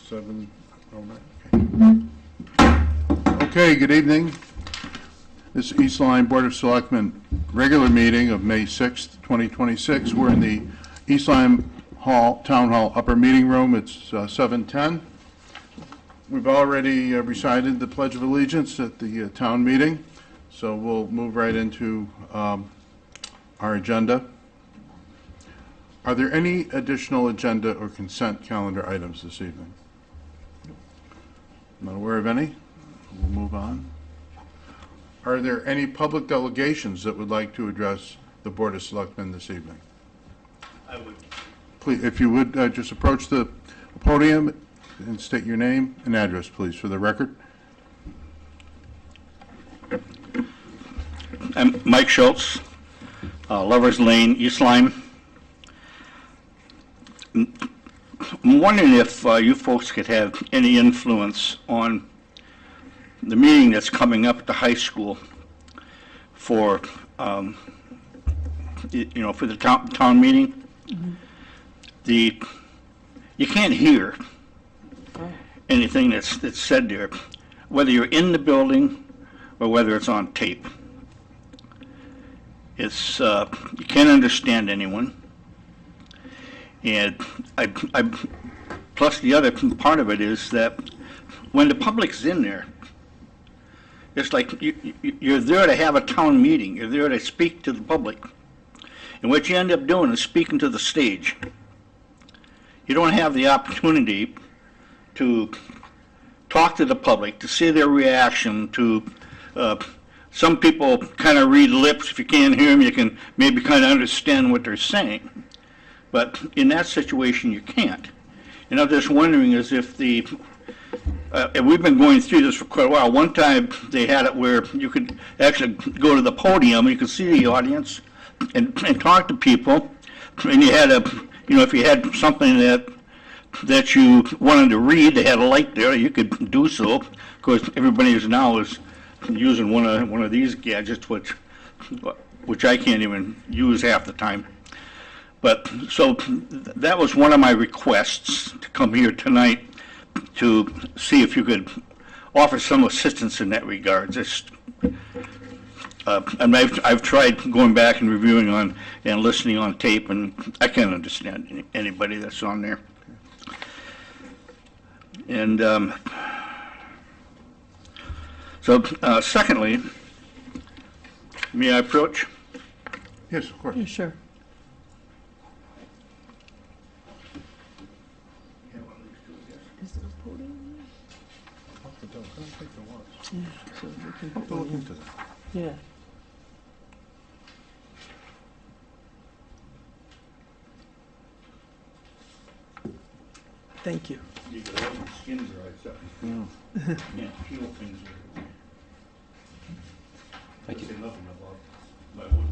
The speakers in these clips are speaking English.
7:09. Okay, good evening. This is East Lyme Board of Selectmen regular meeting of May 6th, 2026. We're in the East Lyme Town Hall Upper Meeting Room. It's 7:10. We've already recited the Pledge of Allegiance at the town meeting, so we'll move right into our agenda. Are there any additional agenda or consent calendar items this evening? I'm not aware of any. We'll move on. Are there any public delegations that would like to address the Board of Selectmen this evening? I would. Please, if you would just approach the podium and state your name and address, please, for the record. I'm Mike Schultz, Lovers Lane, East Lyme. I'm wondering if you folks could have any influence on the meeting that's coming up at the high school for, for the town meeting. Mm-hmm. You can't hear anything that's said there, whether you're in the building or whether it's on tape. It's you can't understand anyone. And plus the other part of it is that when the public's in there, it's like you're there to have a town meeting. You're there to speak to the public. And what you end up doing is speaking to the stage. You don't have the opportunity to talk to the public, to see their reaction, to some people kind of read lips. If you can't hear them, you can maybe kind of understand what they're saying. But in that situation, you can't. And I'm just wondering is if and we've been going through this for quite a while. One time they had it where you could actually go to the podium and you could see the audience and talk to people. And you had if you had something that you wanted to read, they had a light there, you could do so. Of course, everybody is using one of these gadgets, which I can't even use half the time. But so that was one of my requests to come here tonight to see if you could offer some assistance in that regard. And I've tried going back and reviewing and listening on tape, and I can't understand anybody that's on there. And secondly, may I approach? Yes, of course. Yeah, sure. Is there a podium? Yeah, so we can I'll have to look into that. Yeah. Thank you. You got all your skins right, so you can't peel things. Thank you. Say nothing about my wood.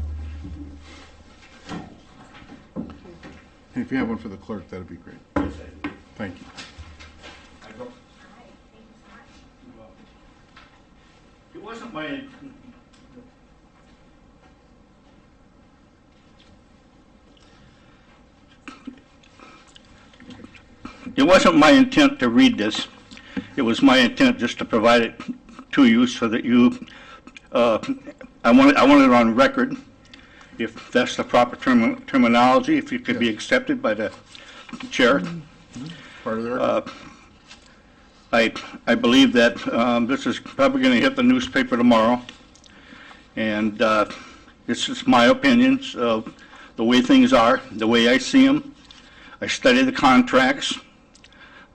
And if you have one for the clerk, that'd be great. Yes, I do. Thank you. I go. It wasn't my. It wasn't my intent to read this. It was my intent just to provide it to you so that you, I want it on record, if that's the proper terminology, if it could be accepted by the chair. Part of the record. I believe that this is probably going to hit the newspaper tomorrow, and this is my opinions of the way things are, the way I see them. I study the contracts.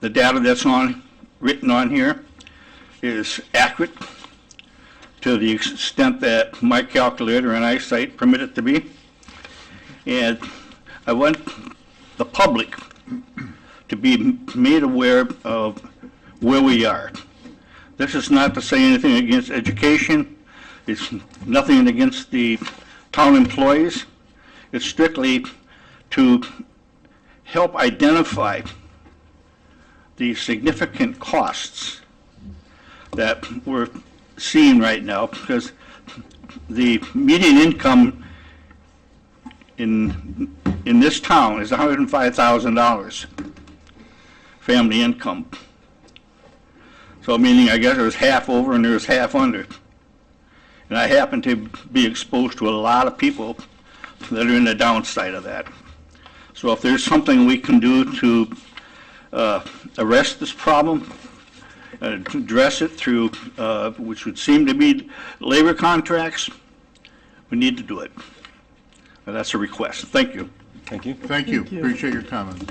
The data that's written on here is accurate to the extent that my calculator and eyesight permit it to be. And I want the public to be made aware of where we are. This is not to say anything against education. It's nothing against the town employees. It's strictly to help identify the significant costs that we're seeing right now, because the median income in this town is $105,000 family income. So meaning, I guess it was half over and there was half under. And I happen to be exposed to a lot of people that are in the downside of that. So if there's something we can do to arrest this problem, to address it through, which would seem to be labor contracts, we need to do it. And that's a request. Thank you. Thank you. Thank you. Thank you. Appreciate your comments.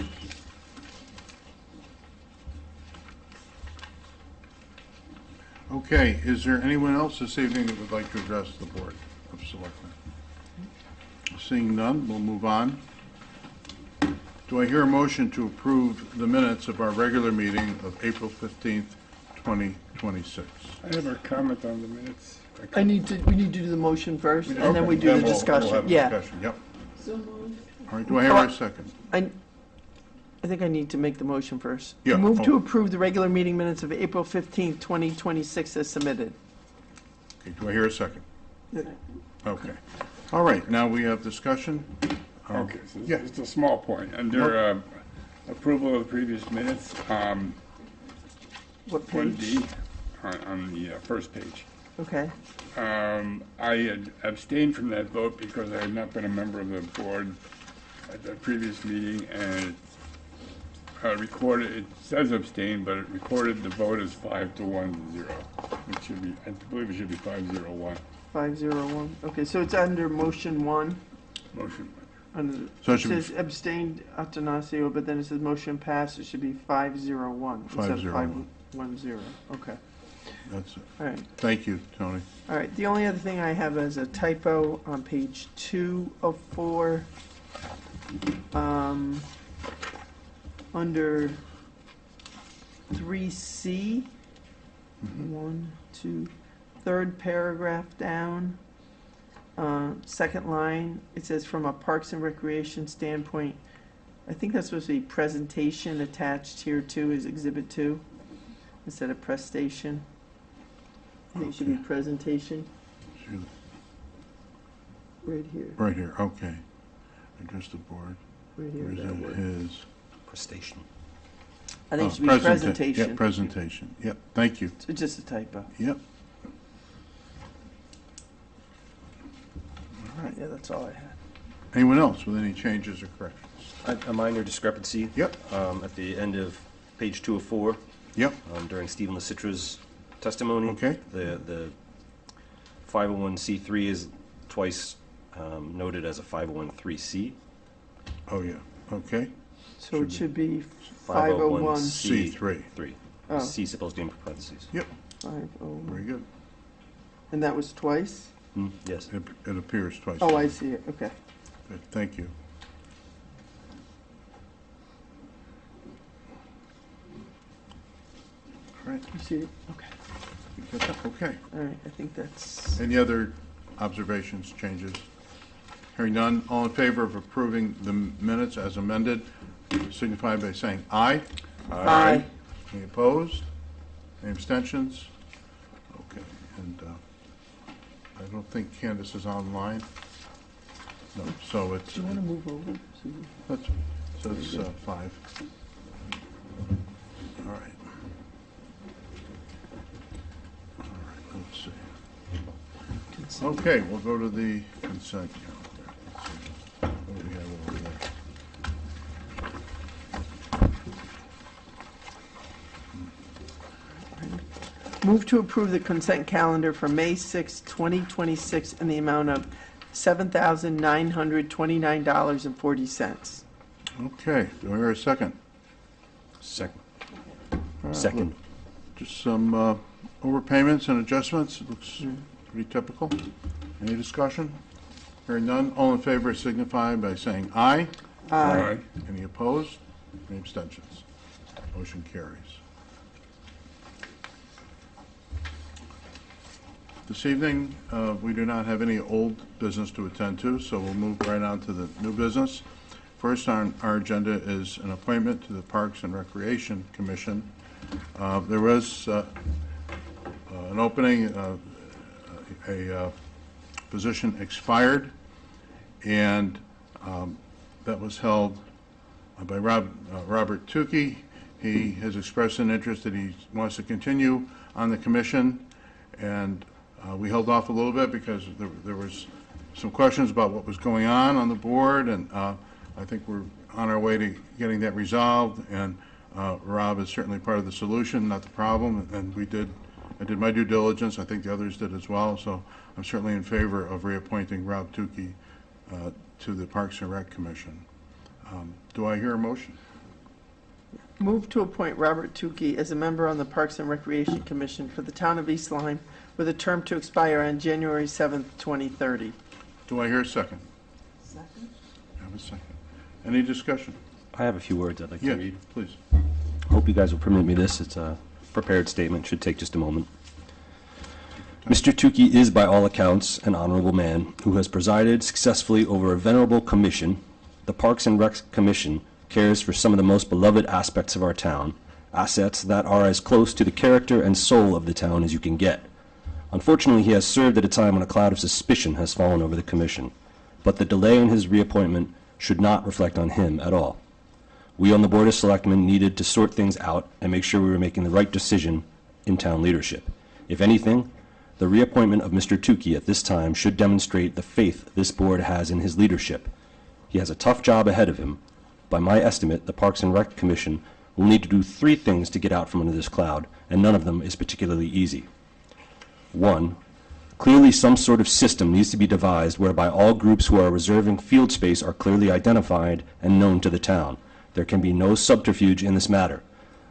Okay, is there anyone else this evening that would like to address the Board of Selectmen? Seeing none, we'll move on. Do I hear a motion to approve the minutes of our regular meeting of April 15th, 2026? I have a comment on the minutes. we need to do the motion first, and then we do the We'll discussion. have a Yeah. discussion, yep. So moved. All right, do I hear a second? I think I need to make the motion first. Yeah. Move to Oh. approve the regular meeting minutes of April 15th, 2026 as submitted. Okay, do I hear a second? Yeah. Okay. All right, now we have discussion. Okay, so Yeah. it's a small point. Under approval of the previous minutes, What one page? D, on the first page. Okay. I had abstained from that vote because I had not been a member of the board at the previous meeting, and recorded, it says abstain, but it recorded the vote as 5-1-0. It should be, I believe it should be 5-0-1. 501. Okay, so it's under motion one. Motion. Under, So it it should be says abstained Atanasio, but then it says motion passed. It should be 501 instead of 501. 510. Okay. That's it. All right. Thank you, Tony. All right. The only other thing I have is a typo on page 2 of 4. Under 3C, 1, 2, third paragraph down, second line, it says from a Parks and Recreation standpoint, I think that's supposed to be presentation attached here too is Exhibit 2 instead of press station. I think it should be presentation right here, Right here, okay. Address the board. right here. Where's that it? word. His. Prestation. I think Oh, it should be presenta- presentation. Yeah, presentation. Yep, thank you. It's just a typo. Yep. Yeah, that's all I had. Anyone else with any changes or corrections? A minor discrepancy. Yep. At the end of page 2 of 4, Yep, during Stephen LaCitra's testimony. Okay. The 501c3 is twice noted as a 501(c). oh, yeah, okay. So it should be 501c3. 501c3. 3. Oh. C supposed to be in parentheses. Yep, 501. very good. And that was twice? Yes. It appears twice. Oh, I see it, okay. Good, thank you. All right, You see it? Okay. you got that? Okay. All right, I think that's, Any other observations, changes? Hearing none, all in favor of approving the minutes as amended, signify by saying aye. aye. Any opposed? Any abstentions? Okay, and I don't think Candace is online. No, so it's, Do you want to move over? Susan? that's, so it's 5. All right. All right, let's see. Consent. Okay, we'll go to the consent calendar. Let's see. What do we have over there? Move to approve the consent calendar for May 6, 2026 in the amount of $7,929.40. Okay, do I hear a second? Second. All right, Second. look, just some overpayments and adjustments, it looks pretty typical. Any discussion? Hearing none, all in favor signify by saying aye. Aye. Any opposed? Any abstentions? Motion carries. This evening, we do not have any old business to attend to, so we'll move right on to the new business. First on our agenda is an appointment to the Parks and Recreation Commission. There was an opening, a position expired, and that was held by Robert Tukey, He has expressed an interest that he wants to continue on the commission, and we held off a little bit because there was some questions about what was going on the board, and I think we're on our way to getting that resolved, and Rob is certainly part of the solution, not the problem, and I did my due diligence. I think the others did as well, so I'm certainly in favor of reappointing Rob Tukey to the Parks and Rec Commission. Do I hear a motion? Move to appoint Robert Tukey as a member on the Parks and Recreation Commission for the town of East Lyme with a term to expire on January 7th, 2030. Do I hear a second? Second. I have a second. Any discussion? I have a few words I'd like to Yes, read. please. Hope you guys will permit me this. It's a prepared statement, should take just a moment. Mr. Tukey is, by all accounts, an honorable man who has presided successfully over a venerable commission. The Parks and Rec Commission cares for some of the most beloved aspects of our town, assets that are as close to the character and soul of the town as you can get. Unfortunately, he has served at a time when a cloud of suspicion has fallen over the commission, but the delay in his reappointment should not reflect on him at all. We on the Board of Selectmen needed to sort things out and make sure we were making the right decision in town leadership. If anything, the reappointment of Mr. Tukey at this time should demonstrate the faith this board has in his leadership. He has a tough job ahead of him. By my estimate, the Parks and Rec Commission will need to do 3 things to get out from under this cloud, and none of them is particularly easy. 1. Clearly some sort of system needs to be devised whereby all groups who are reserving field space are clearly identified and known to the town. There can be no subterfuge in this matter.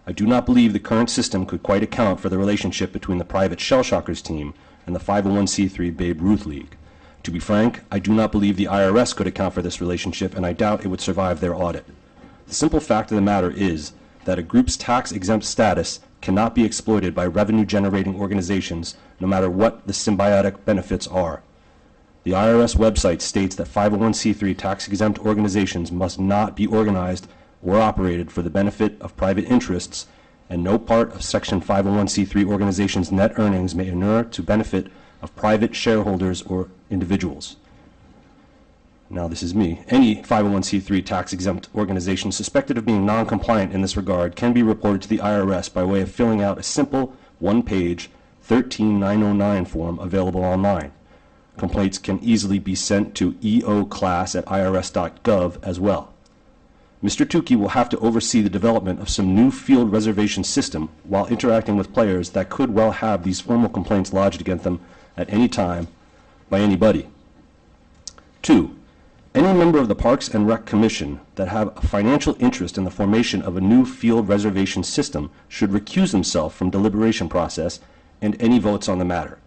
I do not believe the current system could quite account for the relationship between the private Shell Shockers team and the 501c3 Babe Ruth League. To be frank, I do not believe the IRS could account for this relationship, and I doubt it would survive their audit. The simple fact of the matter is that a group's tax-exempt status cannot be exploited by revenue-generating organizations, no matter what the symbiotic benefits are. The IRS website states that 501c3 tax-exempt organizations must not be organized or operated for the benefit of private interests, and no part of Section 501c3 organization's net earnings may inure to benefit of private shareholders or individuals. Now this is me. Any 501c3 tax-exempt organization suspected of being non-compliant in this regard can be reported to the IRS by way of filling out a simple one-page 13909 form available online. Complaints can easily be sent to eoclass@irs.gov as well. Mr. Tukey will have to oversee the development of some new field reservation system while interacting with players that could well have these formal complaints lodged against them at any time by anybody. 2. Any member of the Parks and Rec Commission that have a financial interest in the formation of a new field reservation system should recuse himself from deliberation process and any votes on the matter.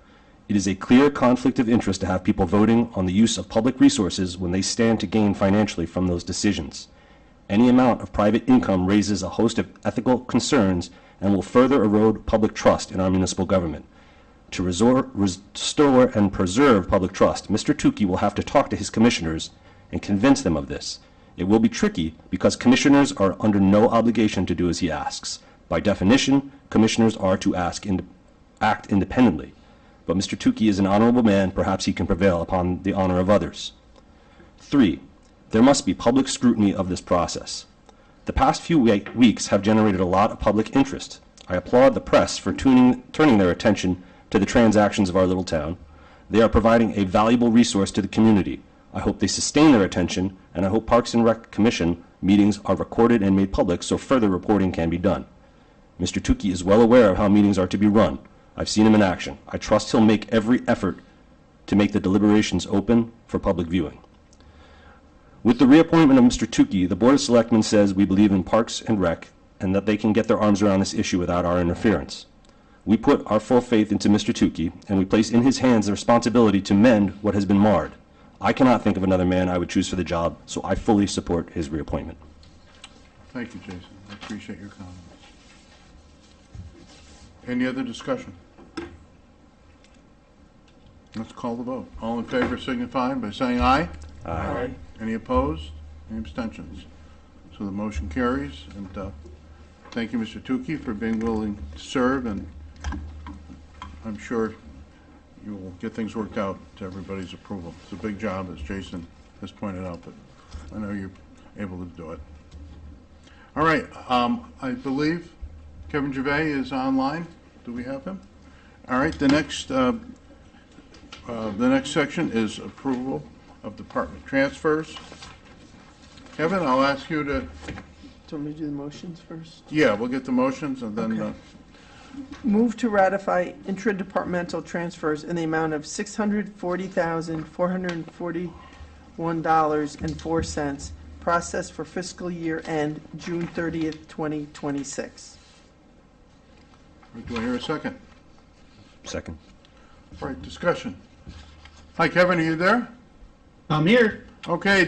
It is a clear conflict of interest to have people voting on the use of public resources when they stand to gain financially from those decisions. Any amount of private income raises a host of ethical concerns and will further erode public trust in our municipal government. To restore and preserve public trust, Mr. Tukey will have to talk to his commissioners and convince them of this. It will be tricky because commissioners are under no obligation to do as he asks. By definition, commissioners are to act independently. But Mr. Tukey is an honorable man. Perhaps he can prevail upon the honor of others. 3. There must be public scrutiny of this process. The past few weeks have generated a lot of public interest. I applaud the press for turning their attention to the transactions of our little town. They are providing a valuable resource to the community. I hope they sustain their attention, and I hope Parks and Rec Commission meetings are recorded and made public so further reporting can be done. Mr. Tukey is well aware of how meetings are to be run. I've seen him in action. I trust he'll make every effort to make the deliberations open for public viewing. With the reappointment of Mr. Tukey, the Board of Selectmen says we believe in Parks and Rec and that they can get their arms around this issue without our interference. We put our full faith into Mr. Tukey, and we place in his hands the responsibility to mend what has been marred. I cannot think of another man I would choose for the job, so I fully support his reappointment. Thank you, Jason. I appreciate your comments. Any other discussion? Let's call the vote. All in favor signify by saying aye. Aye. Any opposed? Any abstentions? So the motion carries, and thank you, Mr. Tukey, for being willing to serve, and I'm sure you will get things worked out to everybody's approval. It's a big job, as Jason has pointed out, but I know you're able to do it. All right, I believe Kevin Gervais is online. Do we have him? All right, the next section is approval of department transfers. Kevin, I'll ask you to, Do you want me to do the motions first? yeah, we'll get the motions and then, Okay. Move to ratify intra-departmental transfers in the amount of $640,441.04, processed for fiscal year end June 30th, 2026. do I hear a second? Second. All right, discussion. Hi, Kevin, are you there? I'm here. Okay,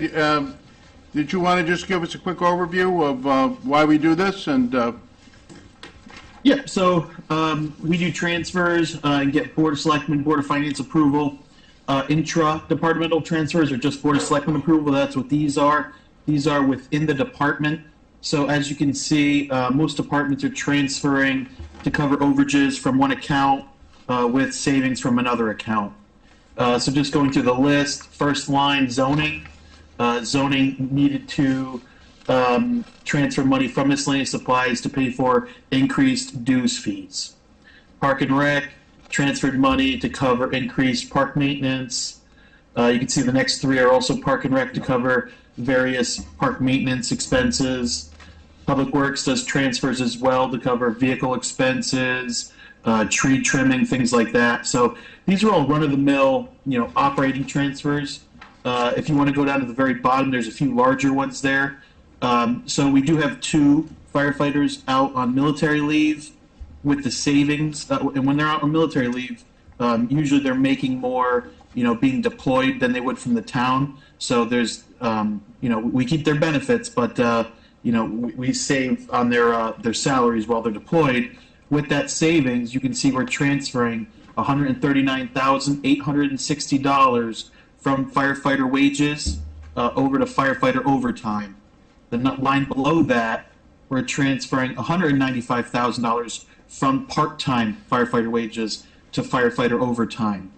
did you want to just give us a quick overview of why we do this and, Yeah, so we do transfers and get Board of Selectmen, Board of Finance approval. Intra-departmental transfers are just Board of Selectmen approval. That's what these are. These are within the department. So as you can see, most departments are transferring to cover overages from one account with savings from another account. So just going through the list, first line, zoning. Zoning needed to transfer money from miscellaneous supplies to pay for increased dues fees. Park and Rec transferred money to cover increased park maintenance. You can see the next three are also Park and Rec to cover various park maintenance expenses. Public Works does transfers as well to cover vehicle expenses, tree trimming, things like that. So these are all run-of-the-mill, operating transfers. If you want to go down to the very bottom, there's a few larger ones there. So we do have 2 firefighters out on military leave with the savings. And when they're out on military leave, usually they're making more, being deployed than they would from the town. So there's, we keep their benefits, but, we save on their salaries while they're deployed. With that savings, you can see we're transferring $139,860 from firefighter wages over to firefighter overtime. The line below that, we're transferring $195,000 from part-time firefighter wages to firefighter overtime.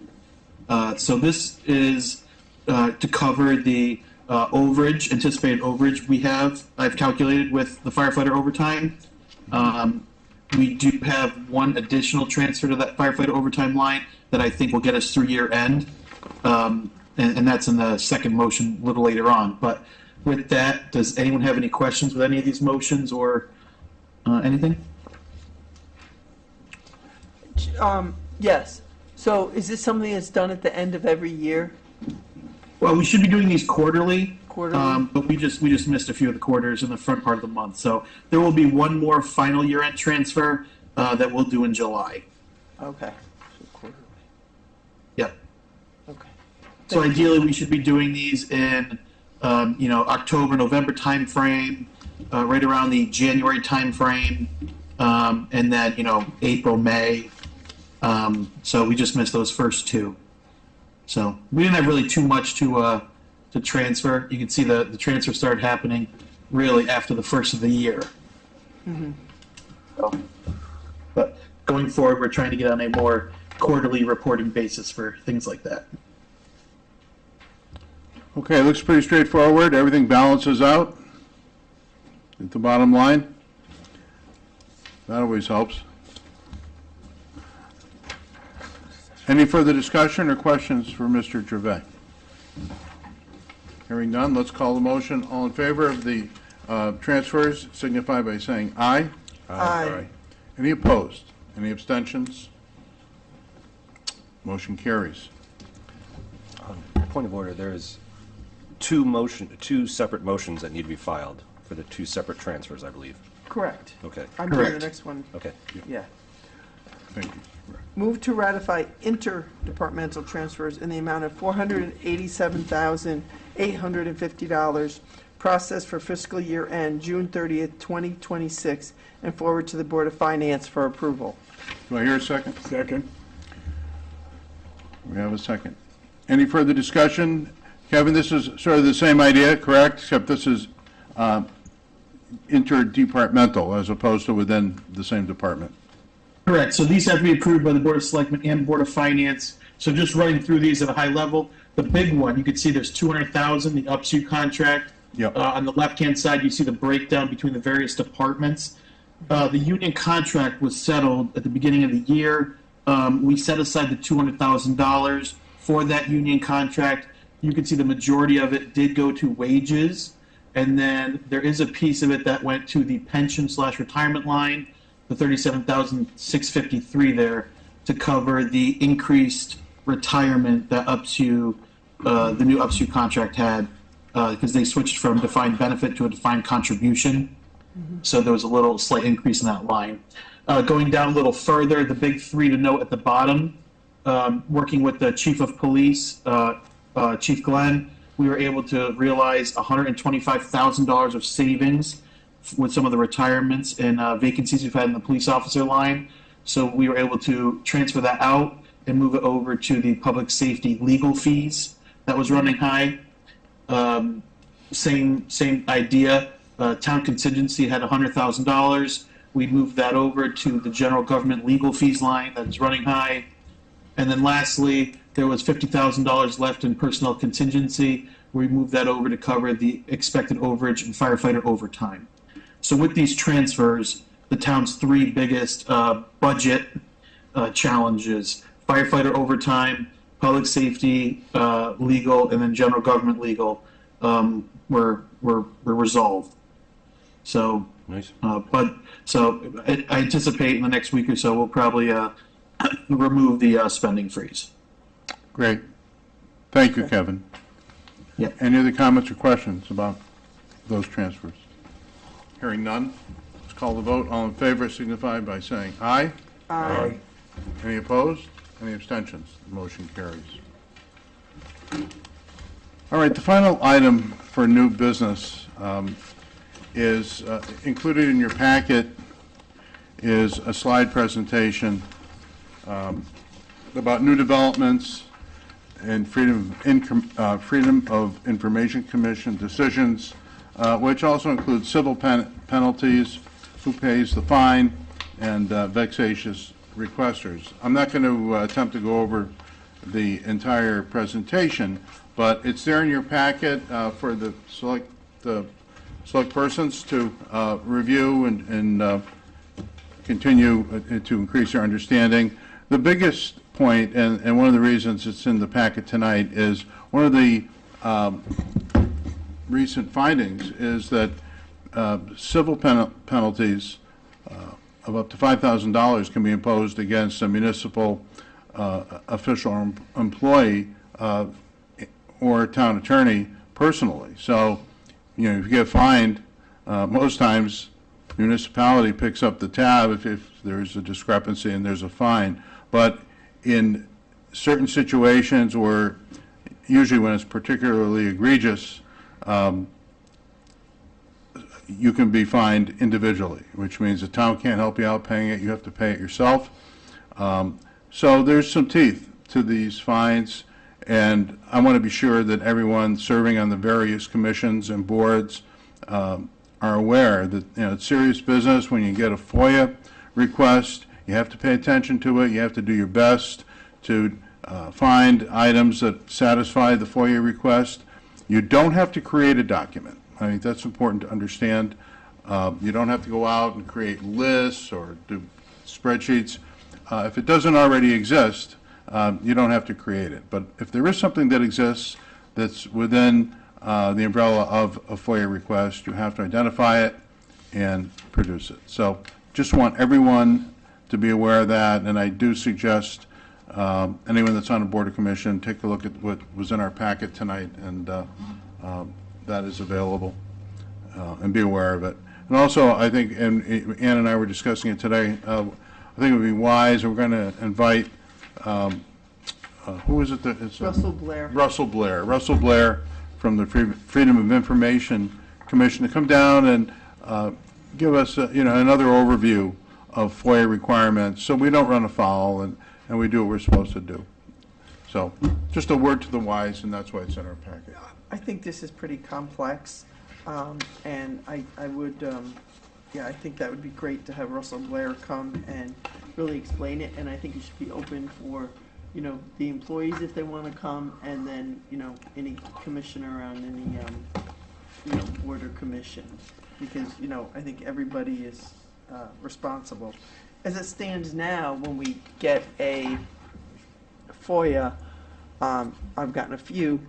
So this is to cover the anticipated overage I've calculated with the firefighter overtime. We do have one additional transfer to that firefighter overtime line that I think will get us through year end. And that's in the second motion a little later on. But with that, does anyone have any questions with any of these motions or anything? Yes. So is this something that's done at the end of every year? Well, we should be doing these quarterly. Quarterly? But we just missed a few of the quarters in the front part of the month. So there will be one more final year-end transfer that we'll do in July. Okay. So quarterly. Yep. Okay. So ideally, we should be doing these in, October, November timeframe, right around the January timeframe, and then, April, May. So we just missed those first 2. So we didn't have really too much to transfer. You can see the transfer started happening really after the first of the year. Mm-hmm. So, but going forward, we're trying to get on a more quarterly reporting basis for things like that. okay, it looks pretty straightforward. Everything balances out at the bottom line. That always helps. Any further discussion or questions for Mr. Gervais? Hearing none, let's call the motion. All in favor of the transfers signify by saying aye. Aye. Any opposed? Any abstentions? Motion carries. Point of order, there is two separate motions that need to be filed for the 2 separate transfers, I believe. Correct. Okay, I'm doing the Correct. next one. okay. Yeah. Thank you. Move to ratify interdepartmental transfers in the amount of $487,850, processed for fiscal year end June 30th, 2026, and forward to the Board of Finance for approval. Do I hear a second? Second. We have a second. Any further discussion? Kevin, this is sort of the same idea, correct? Except this is interdepartmental as opposed to within the same department. Correct. So these have to be approved by the Board of Selectmen and Board of Finance. So just running through these at a high level, the big one, you can see there's $200,000, the UPSU contract Yep. On the left-hand side, you see the breakdown between the various departments. The union contract was settled at the beginning of the year. We set aside the $200,000 for that union contract. You can see the majority of it did go to wages, and then there is a piece of it that went to the pension/retirement line, the $37,653 there, to cover the increased retirement that UPSU, the new UPSU contract had, because they switched from defined benefit to a defined contribution. So there was a little slight increase in that line. Going down a little further, the big three to note at the bottom, working with the chief of police, Chief Glenn, we were able to realize $125,000 of savings with some of the retirements and vacancies we've had in the police officer line. So we were able to transfer that out and move it over to the public safety legal fees that was running high. Same idea. Town contingency had $100,000. We moved that over to the general government legal fees line that is running high. And then lastly, there was $50,000 left in personnel contingency. We moved that over to cover the expected overage and firefighter overtime. So with these transfers, the town's three biggest budget challenges: firefighter overtime, public safety legal, and then general government legal were resolved. So, Nice. so I anticipate in the next week or so we'll probably remove the spending freeze. Great. Thank you, Kevin. Yep. Any other comments or questions about those transfers? Hearing none, let's call the vote. All in favor signify by saying aye. Aye. Any opposed? Any abstentions? The motion carries. All right, the final item for new business is included in your packet is a slide presentation about new developments and Freedom of Information Commission decisions, which also includes civil penalties, who pays the fine, and vexatious requesters. I'm not going to attempt to go over the entire presentation, but it's there in your packet for the select persons to review and continue to increase their understanding. The biggest point, and one of the reasons it's in the packet tonight, is one of the recent findings is that civil penalties of up to $5,000 can be imposed against a municipal official or employee or town attorney personally. So, if you get fined, most times the municipality picks up the tab if there's a discrepancy and there's a fine. But in certain situations, or usually when it's particularly egregious, you can be fined individually, which means the town can't help you out paying it. You have to pay it yourself. So there's some teeth to these fines, and I want to be sure that everyone serving on the various commissions and boards are aware that it's serious business. When you get a FOIA request, you have to pay attention to it. You have to do your best to find items that satisfy the FOIA request. You don't have to create a document. I think that's important to understand. You don't have to go out and create lists or do spreadsheets. If it doesn't already exist, you don't have to create it. But if there is something that exists that's within the umbrella of a FOIA request, you have to identify it and produce it. So just want everyone to be aware of that, and I do suggest anyone that's on a board or commission take a look at what was in our packet tonight, and that is available, and be aware of it. And also, I think, and Ann and I were discussing it today, I think it would be wise, and we're going to invite, who is it that it's? Russell Blair. Russell Blair from the Freedom of Information Commission to come down and give us, another overview of FOIA requirements, so we don't run afoul and we do what we're supposed to do. So, just a word to the wise, and that's why it's in our packet. I think this is pretty complex, and I would, I think that would be great to have Russell Blair come and really explain it, and I think it should be open for, the employees if they want to come, and then, any commissioner on any board or commission, because, I think everybody is responsible. As it stands now, when we get a FOIA, I've gotten a few,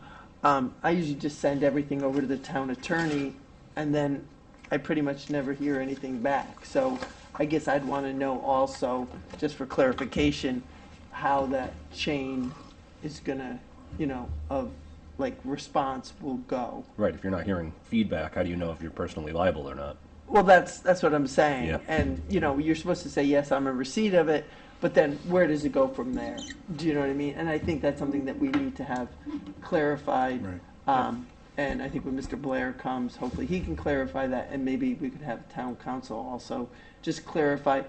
I usually just send everything over to the town attorney, and then I pretty much never hear anything back. So I guess I'd want to know also, just for clarification, how that chain is gonna, of like response will go. Right, if you're not hearing feedback, how do you know if you're personally liable or not? Well, that's what I'm saying. Yeah. And, you're supposed to say, yes, I'm in receipt of it, but then where does it go from there? Do you know what I mean? And I think that's something that we need to have clarified. Right. And I think when Mr. Blair comes, hopefully he can clarify that, and maybe we could have town council also just clarify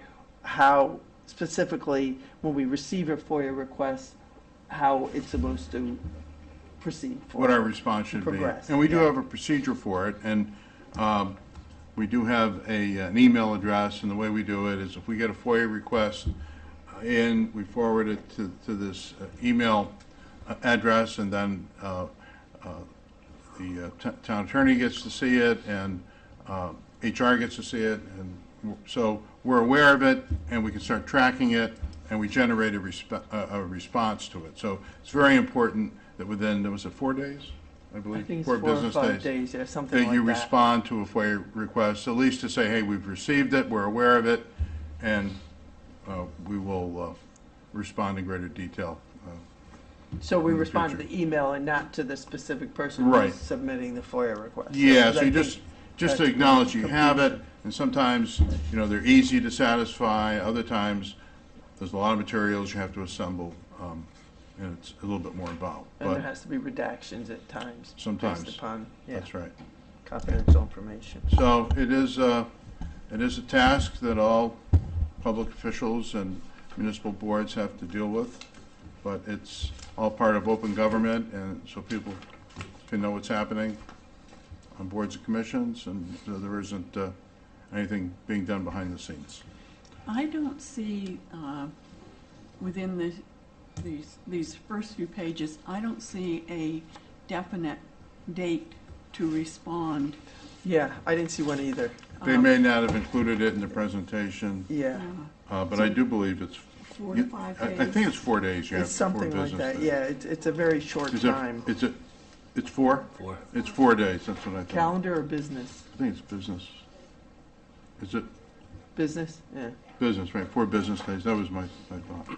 how specifically, when we receive a FOIA request, how it's supposed to proceed forward. What our response should be. Progress, And we do yeah. have a procedure for it, and we do have an email address, and the way we do it is if we get a FOIA request in, we forward it to this email address, and then the town attorney gets to see it, and HR gets to see it, and so we're aware of it, and we can start tracking it, and we generate a response to it. So it's very important that within, was it 4 days? I believe. I think it's 4 4 or business 5 days, yeah, something like that that. you respond to a FOIA request, at least to say, hey, we've received it, we're aware of it, and we will respond in greater detail. So we in the respond to future. the email and not to the specific person Right. who's submitting the FOIA request. Yeah, because so I you think just to that's acknowledge you have it, confusion. and sometimes, they're easy to satisfy, other times, there's a lot of materials you have to assemble, and it's a little bit more involved, And there but has to be redactions at times. Sometimes. Based upon, that's right. confidential information. So it is a task that all public officials and municipal boards have to deal with, but it's all part of open government, and so people can know what's happening on boards and commissions, and there isn't anything being done behind the scenes. I don't see, within these first few pages, I don't see a definite date to respond. Yeah, I didn't see one either. They may not have included it in the presentation, Yeah, but I do believe it's, 4 to 5 days. I think it's 4 days you have it's for something like business that. days. Yeah, it's a very short Is it, time. it's 4? 4. It's 4 days, that's what I thought. Calendar or business? I think it's business. Is it Business? Yeah, business, right, 4 business days, that was my thought.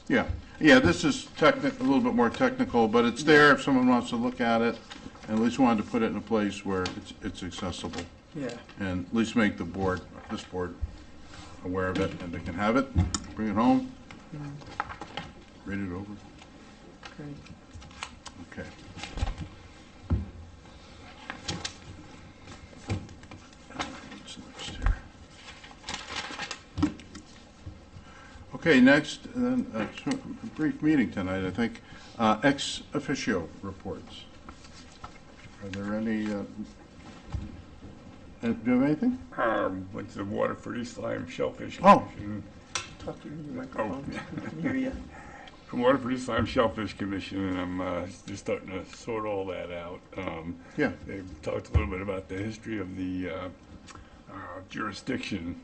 yeah. Yeah, this is a little bit more technical, but it's there if someone wants to look at it, and at least wanted to put it in a place where it's accessible, Yeah. and at least make this board aware of it, and they can have it, bring it home, read it over. Great. Okay. What's next here? Okay, next, then, a brief meeting tonight, I think. Ex officio reports. Are there any, do you have anything? Went to the Waterford East Lyme Shellfish Oh. Commission. Talk to your microphone. Oh. I can hear you. From Waterford East Lyme Shellfish Commission, and I'm just starting to sort all that out. Yeah. They talked a little bit about the history of the jurisdiction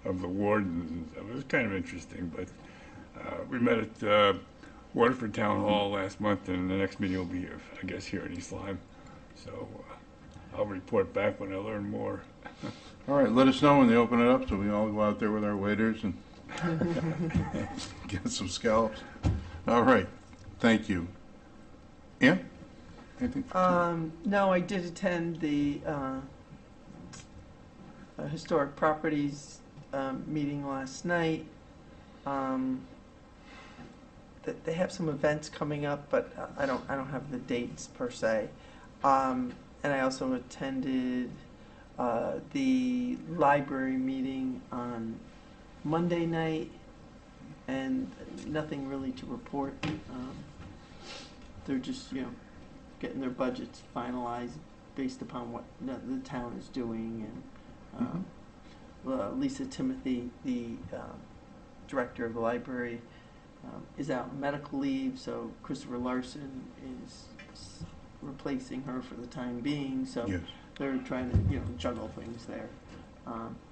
of the wardens. It was kind of interesting, but we met at Waterford Town Hall last month, and the next meeting will be, I guess, here in East Lyme. So I'll report back when I learn more. All right, let us know when they open it up, so we all go out there with our waders and get some scallops. All right, thank you. Ann? Anything? No, I did attend the historic properties meeting last night. They have some events coming up, but I don't have the dates per se. And I also attended the library meeting on Monday night, and nothing really to report. They're just, getting their budgets finalized based upon what the town is doing. And Lisa Timothy, the director of the library, is out on medical leave, so Christopher Larson is replacing her for the time being. So Yes. they're trying to, juggle things there.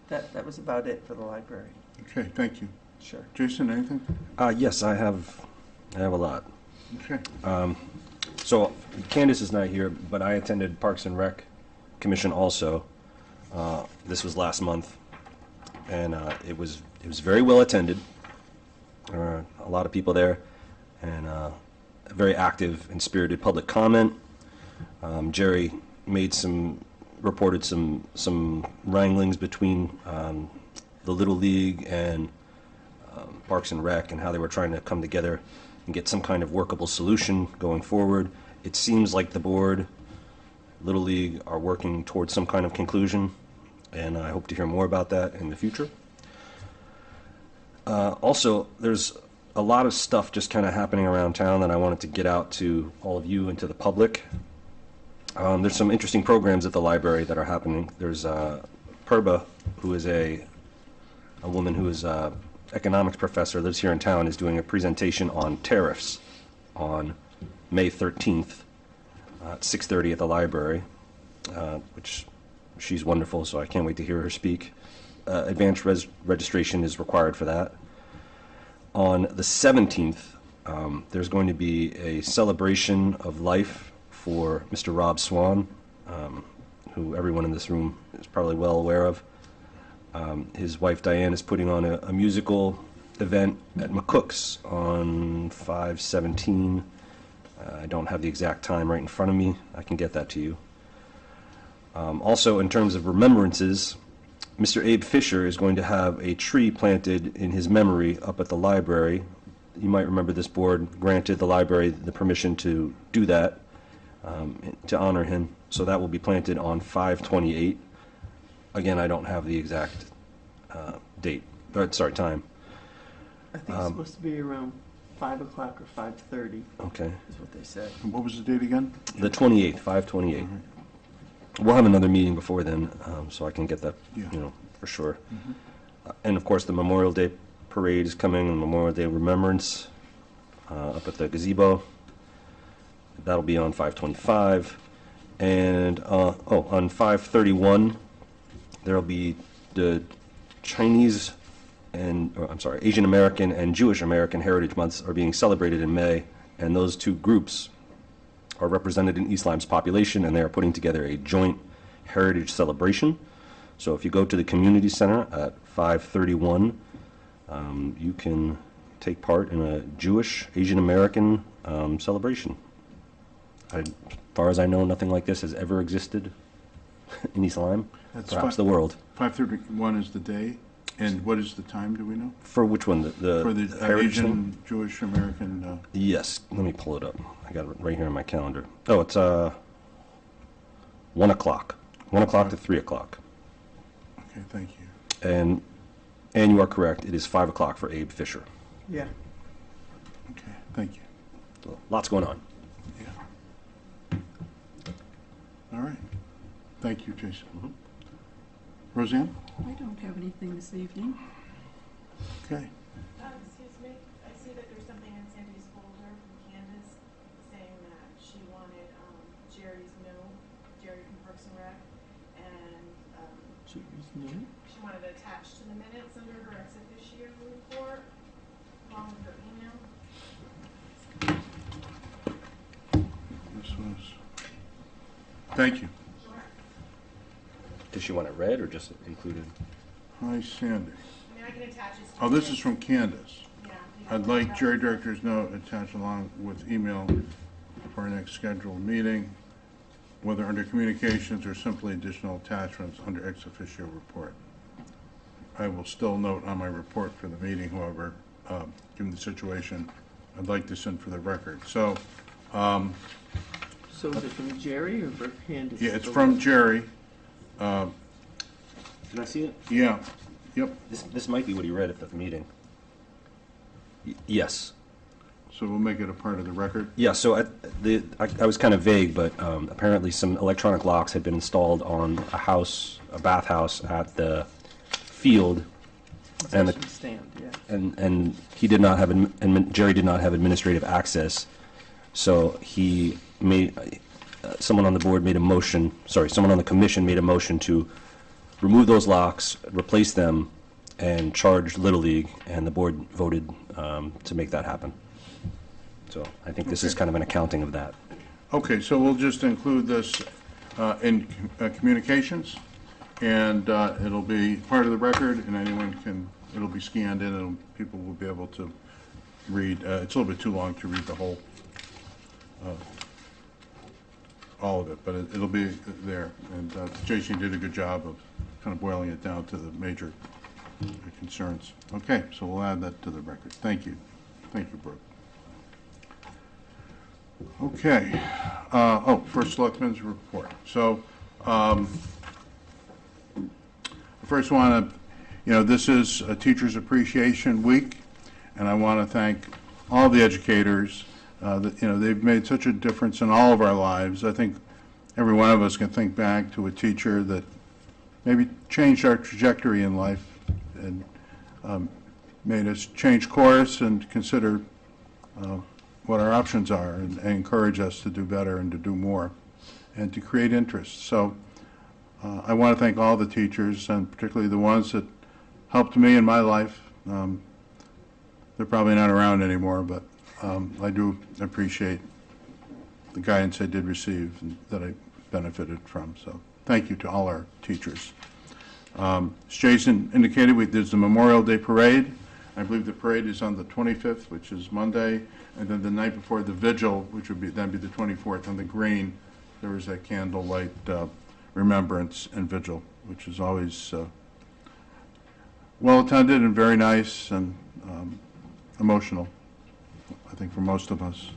That was about it for the library. Okay, thank you. Sure. Jason, anything? Yes, I have a lot. Okay. So Candace is not here, but I attended Parks and Rec Commission also. This was last month, and it was very well attended. A lot of people there, and very active and spirited public comment. Jerry reported some wranglings between the Little League and Parks and Rec, and how they were trying to come together and get some kind of workable solution going forward. It seems like the board, Little League, are working towards some kind of conclusion, and I hope to hear more about that in the future. Also, there's a lot of stuff just kind of happening around town that I wanted to get out to all of you and to the public. There's some interesting programs at the library that are happening. There's Perba, who is a woman who is economics professor, lives here in town, is doing a presentation on tariffs on May 13th at 6:30 at the library, which she's wonderful, so I can't wait to hear her speak. Advanced registration is required for that. On the 17th, there's going to be a celebration of life for Mr. Rob Swan, who everyone in this room is probably well aware of. His wife Diane is putting on a musical event at McCook's on 5/17. I don't have the exact time right in front of me. I can get that to you. Also, in terms of remembrances, Mr. Abe Fisher is going to have a tree planted in his memory up at the library. You might remember this board granted the library the permission to do that, to honor him. So that will be planted on 5/28. Again, I don't have the exact time. I think it's supposed to be around 5 o'clock or 5:30 Okay. is what they said. And what was the date again? The 28th, 5/28. We'll have another meeting before then, so I can get that, Yeah. for sure. And of course, the Memorial Day Parade is coming, and Memorial Day Remembrance up at the gazebo. That'll be on 5/25. And, on 5/31, there'll be the Asian American and Jewish American Heritage Months are being celebrated in May, and those two groups are represented in East Lyme's population, and they are putting together a joint heritage celebration. So if you go to the community center at 5/31, you can take part in a Jewish Asian American celebration. As far as I know, nothing like this has ever existed in East Lyme, That's perhaps fine. the world. 5:31 is the day, and what is the time, do we know? For which one? For the heritage thing? Asian, Jewish American, Yes, let me pull it up. I got it right here on my calendar. Oh, it's 1 o'clock. 1 o'clock to 3 o'clock. okay, thank you. And you are correct, it is 5 o'clock for Abe Fisher. Yeah. Okay, thank you. So, lots going on. Yeah. All right. Thank you, Jason. Roseanne? I don't have anything this evening. Okay. Excuse me, I see that there's something in Sandy's folder from Candace saying that she wanted Jerry from Parks and Rec, and Jerry's new. she wanted it attached to the minutes under her ex officio report, along with her email. This was, thank you. Does she want it read or just included? Hi, Sandy. I mean, I can attach it to. Oh, this is from Candace. Yeah. I'd like Jerry Director's note attached along with email for our next scheduled meeting, whether under communications or simply additional attachments under ex officio report. I will still note on my report for the meeting, however, given the situation, I'd like this in for the record. So, So is it from Jerry or from Candace? yeah, it's from Jerry. Can I see it? Yeah, yep. This might be what he read at the meeting. Yes. So we'll make it a part of the record. Yeah, so I was kind of vague, but apparently some electronic locks had been installed on a bathhouse at the field, and Concession stand, yeah. and he did not have, Jerry did not have administrative access, so he someone on the board made a motion, sorry, someone on the commission made a motion to remove those locks, replace them, and charge Little League, and the board voted to make that happen. So I think this is kind of an accounting of that. Okay, so we'll just include this in communications, and it'll be part of the record, and anyone can, it'll be scanned in, and people will be able to read. It's a little bit too long to read the whole, all of it, but it'll be there. And Jason did a good job of kind of boiling it down to the major concerns. Okay, so we'll add that to the record. Thank you. Thank you, Brooke. Okay. First Selectmen's report. So, first want to, this is a Teachers Appreciation Week, and I want to thank all the educators. They've made such a difference in all of our lives. I think every one of us can think back to a teacher that maybe changed our trajectory in life and made us change course and consider what our options are, and encourage us to do better and to do more and to create interest. So I want to thank all the teachers, and particularly the ones that helped me in my life. They're probably not around anymore, but I do appreciate the guidance I did receive and that I benefited from. So thank you to all our teachers. As Jason indicated, there's the Memorial Day Parade. I believe the parade is on the 25th, which is Monday, and then the night before the vigil, which would then be the 24th, on the green, there is a candlelight remembrance and vigil, which is always well attended and very nice and emotional, I think, for most of us.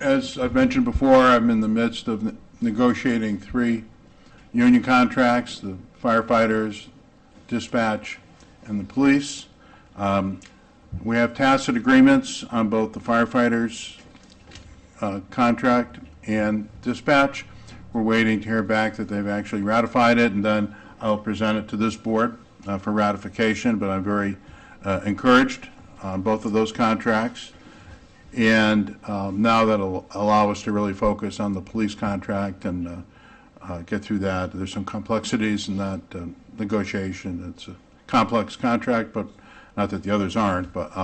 As I've mentioned before, I'm in the midst of negotiating 3 union contracts: the firefighters, dispatch, and the police. We have tacit agreements on both the firefighters contract and dispatch. We're waiting to hear back that they've actually ratified it, and then I'll present it to this board for ratification. But I'm very encouraged on both of those contracts. And now that'll allow us to really focus on the police contract and get through that. There's some complexities in that negotiation. It's a complex contract, but not that the others aren't. But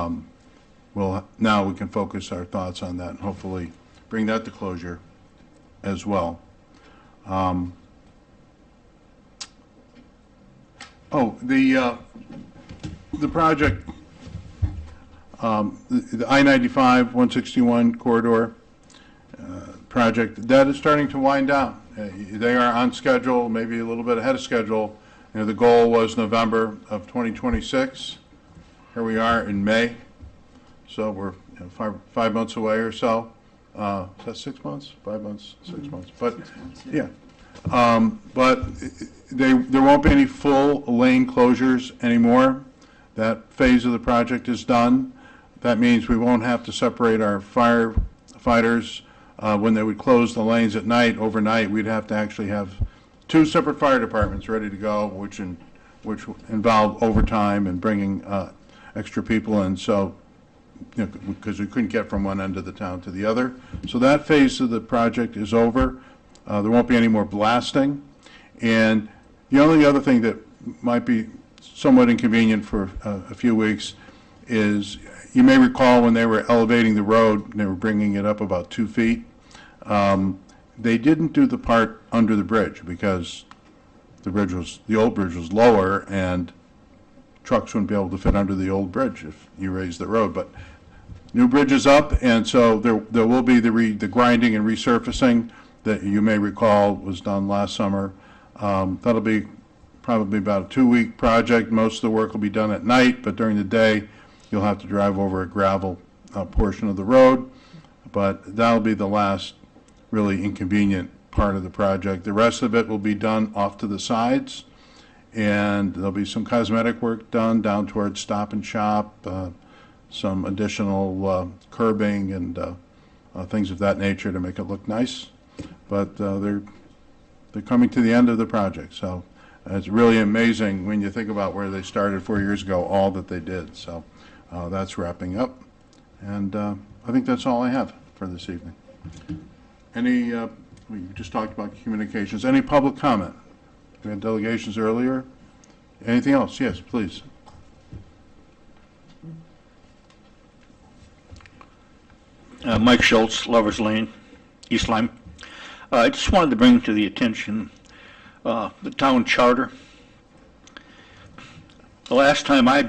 now we can focus our thoughts on that and hopefully bring that to closure as well. The project, the I-95 161 corridor project, that is starting to wind down. They are on schedule, maybe a little bit ahead of schedule. The goal was November of 2026. Here we are in May, so we're 5 months away or so. Is that 6 months? 5 months, 6 months. But 6 months, yeah. But there won't be any full lane closures anymore. That phase of the project is done. That means we won't have to separate our firefighters when they would close the lanes at night. Overnight, we'd have to actually have 2 separate fire departments ready to go, which involve overtime and bringing extra people in. So, because we couldn't get from one end of the town to the other. So that phase of the project is over. There won't be any more blasting. And the only other thing that might be somewhat inconvenient for a few weeks is, you may recall when they were elevating the road, they were bringing it up about 2 feet. They didn't do the part under the bridge because the old bridge was lower, and trucks wouldn't be able to fit under the old bridge if you raised the road. But new bridge is up, and so there will be the grinding and resurfacing that you may recall was done last summer. That'll be probably about a 2-week project. Most of the work will be done at night, but during the day you'll have to drive over a gravel portion of the road. But that'll be the last really inconvenient part of the project. The rest of it will be done off to the sides, and there'll be some cosmetic work done down towards Stop and Shop, some additional curbing and things of that nature to make it look nice. But they're coming to the end of the project, so it's really amazing when you think about where they started 4 years ago, all that they did. So that's wrapping up, and I think that's all I have for for this evening. Any, we just talked about communications. Any public comment? We had delegations earlier. Anything else? Yes, please. Mike Schultz, Lover's Lane, East Lyme. I just wanted to bring to the attention the town charter. The last time I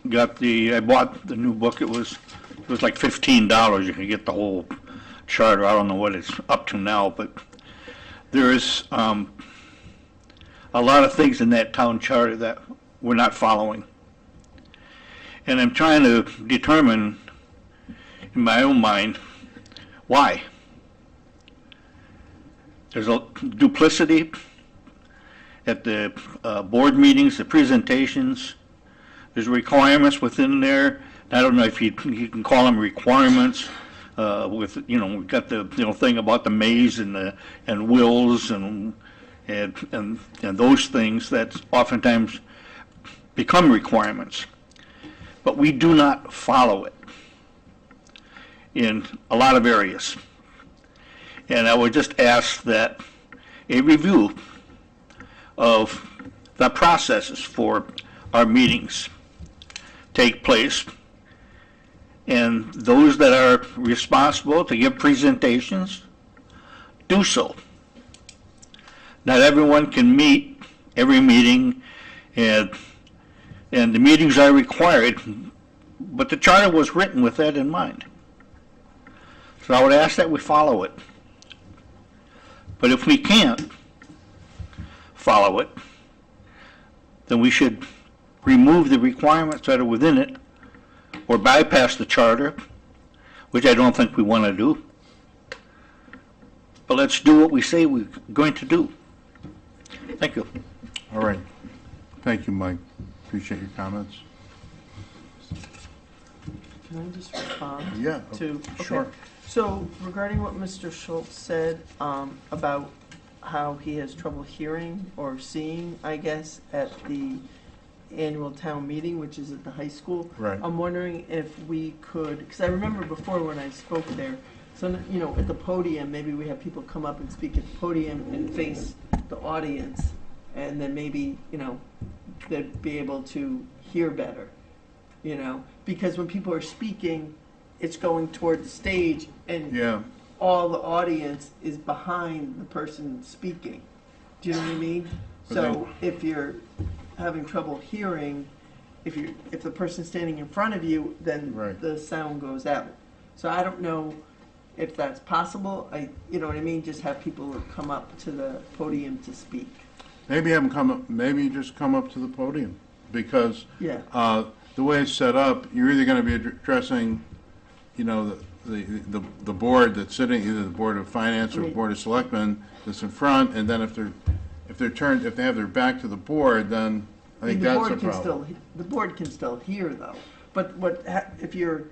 bought the new book, it was like $15. You could get the whole charter. I don't know what it's up to now, but there is a lot of things in that town charter that we're not following. And I'm trying to determine in my own mind why. There's a duplicity at the board meetings, the presentations. There's requirements within there. I don't know if you can call them requirements. With we've got the thing about the maze and wills and those things that oftentimes become requirements, but we do not follow it in a lot of areas. And I would just ask that a review of the processes for our meetings take place, and those that are responsible to give presentations do so. Not everyone can meet every meeting, and the meetings are required, but the charter was written with that in mind. So I would ask that we follow it. But if we can't follow it, then we should remove the requirements that are within it or bypass the charter, which I don't think we want to do. But let's do what we say we're going to do. Thank you. All right. Thank you, Mike. Appreciate your comments. Can I just respond? Yeah, To, sure. okay. So regarding what Mr. Schultz said about how he has trouble hearing or seeing, I guess, at the annual town meeting, which is at the high school. Right. I'm wondering if we could, because I remember before when I spoke there, so, at the podium, maybe we have people come up and speak at the podium and face the audience, and then maybe, they'd be able to hear better, because when people are speaking, it's going toward the stage, and Yeah, all the audience is behind the person speaking. Do you know what I mean? But So if you're having trouble hearing, if the person's standing in front of you, then Right. the sound goes out. So I don't know if that's possible. You know what I mean? Just have people come up to the podium to speak. maybe have them come up, maybe just come up to the podium, because Yeah. the way it's set up, you're either going to be addressing, the board that's sitting, either the Board of Finance or the Right. Board of Selectmen that's in front, and then if they have their back to the board, then I think that's a problem. The board can still hear though. But if you're,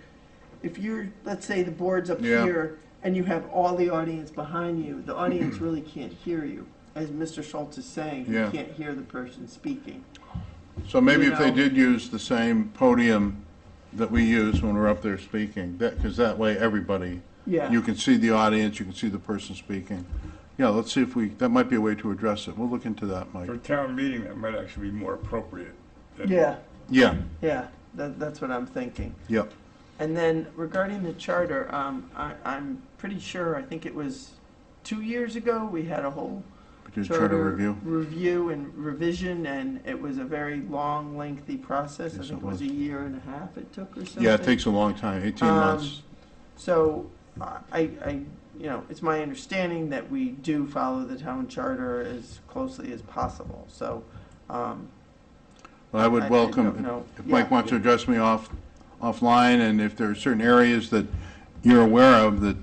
let's say the board's up Yeah. here and you have all the audience behind you, the audience really can't hear you. As Mr. Schultz is saying, you Yeah. can't hear the person speaking. So maybe if they know. did use the same podium that we use when we're up there speaking, because that way everybody, Yeah. you can see the audience, you can see the person speaking. Yeah, let's see if that might be a way to address it. We'll look into that, Mike. For town meeting, that might actually be more appropriate. than- Yeah, Yeah, that's what I'm thinking. yep. And then regarding the charter, I'm pretty sure, I think it was 2 years ago, we had a whole We did charter review. review and revision, and it was a very long, lengthy process. I Yes, think it it was a was. year and a half it took or something. Yeah, it takes a long time, 18 months. So, it's my understanding that we do follow the town charter as closely as possible, so, I would I welcome, don't know. if Mike Yeah. wants to address me offline, and if there are certain areas that you're aware of, that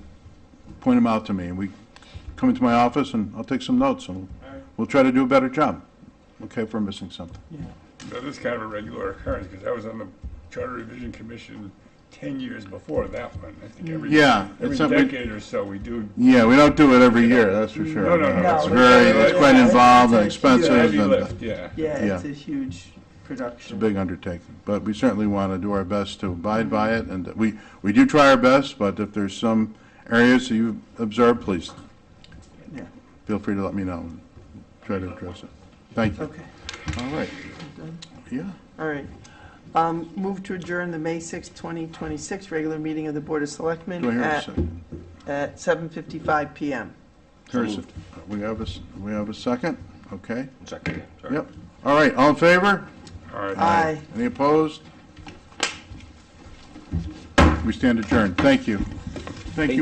point them out to me, and we come into my office, and I'll take some notes, and we'll try to do a better job. Okay, if we're missing something. yeah. That is kind of a regular occurrence, because I was on the Charter Revision Commission 10 years before that one. I think every Yeah, every it's something- decade or so, we do. Yeah, we don't do it every year, that's for sure. No, no, no. It's No, it's quite involved and it's expensive, Heavy and lift, yeah. Yeah, it's Yeah. a huge it's a production. big undertaking. But we certainly want to do our best to abide by it, and we do try our best, but if there's some areas that you observed, please Yeah, feel free to let me know and try to address it. Thank you. okay, All right. done. Yeah. All right. Move to adjourn the May 6, 2026 regular meeting of the Board of Selectmen Do I hear a at second? 7:55 PM. We have a second? Okay. Second, yeah, sorry. Yep. All right, all in favor? All right. Aye. Any opposed? We stand adjourned. Thank you. Thank you.